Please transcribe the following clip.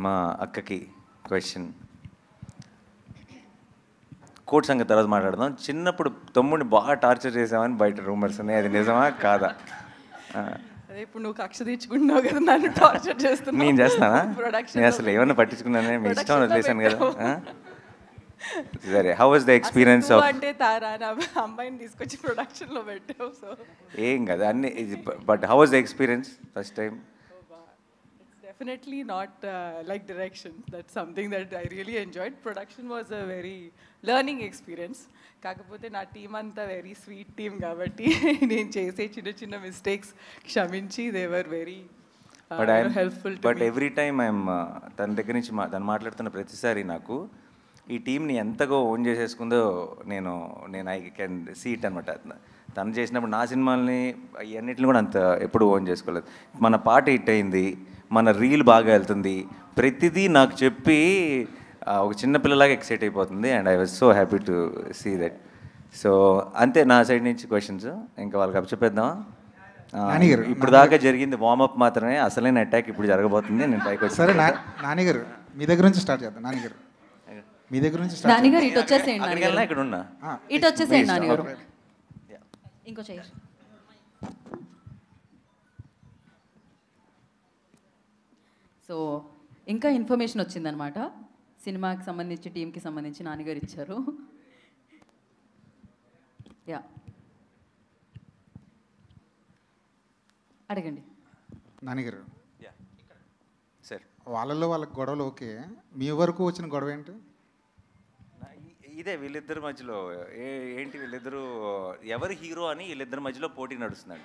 మా అక్కకి question. Court సంగతి తర్వాత మాట్లాడదాం. చిన్నప్పుడు తమ్ముడిని బాగా టార్చర్ చేసామని బయట రూమర్స్ ఉన్నాయి, అది నిజమా కాదా? అదే ఇప్పుడు నువ్వు కక్ష తీర్చుకుంటున్నావు కదా, నన్ను టార్చర్ చేస్తున్నావు. నేను చేస్తానా? ప్రొడక్షన్ నేను అసలు ఏమన్నా పట్టించుకున్నానే, మీ ఇష్టం వదిలేసాను కదా. సరే, how was the experience of? అంటే తారా నా అమ్మాయిని తీసుకొచ్చి ప్రొడక్షన్లో పెట్టావు, సో ఏం కదా అన్ని. But how was the experience first time? Definitely not like direction. That's something that I really enjoyed. Production was a very learning experience. కాకపోతే నా టీం అంతా వెరీ స్వీట్ టీమ్ కాబట్టి నేను చేసే చిన్న చిన్న మిస్టేక్స్ క్షమించి they were very helpful. But every time I'm తన దగ్గర నుంచి తను మాట్లాడుతున్న ప్రతిసారి నాకు ఈ టీంని ఎంతగా ఓన్ చేసేసుకుందో నేను ఐ కెన్ సీ ఇట్ అనమాట. తను చేసినప్పుడు నా సినిమాల్ని అన్నిటిని కూడా అంత ఎప్పుడు ఓన్ చేసుకోలేదు. మన పాట హిట్ అయింది, మన రీల్ బాగా వెళ్తుంది, ప్రతిదీ నాకు చెప్పి ఒక చిన్నపిల్లలాగా ఎక్సైట్ అయిపోతుంది. And I was so happy to see that. So అంతే నా సైడ్ నుంచి క్వశ్చన్స్. ఇంకా వాళ్ళకి అప్పచెప్పేద్దామా? ఇప్పుడు దాకా జరిగింది వార్మప్ మాత్రమే, అసలైన అటాక్ ఇప్పుడు జరగబోతుంది. నేను పైకి వచ్చి సరే నానిగారు మీ దగ్గర నుంచి స్టార్ట్ చేద్దాం. నానిగారు మీ దగ్గర నుంచి స్టార్ట్. నానిగారు ఇటు వచ్చేసేయండి. ఇక్కడ ఉన్నా, ఇటు వచ్చేసేయండి నానిగారు. ఇంకో చైర్. సో ఇంకా ఇన్ఫర్మేషన్ వచ్చిందనమాట, సినిమాకి సంబంధించి టీంకి సంబంధించి నాన్నగారు ఇచ్చారు. యా అడగండి నాన్నగారు. సార్, వాళ్ళల్లో వాళ్ళకి గొడవలు ఓకే, మీ వరకు వచ్చిన గొడవ ఏంటి? ఇదే వీళ్ళిద్దరి మధ్యలో ఏంటి, వీళ్ళిద్దరూ ఎవరు హీరో అని వీళ్ళిద్దరి మధ్యలో పోటీ నడుస్తున్నాడు.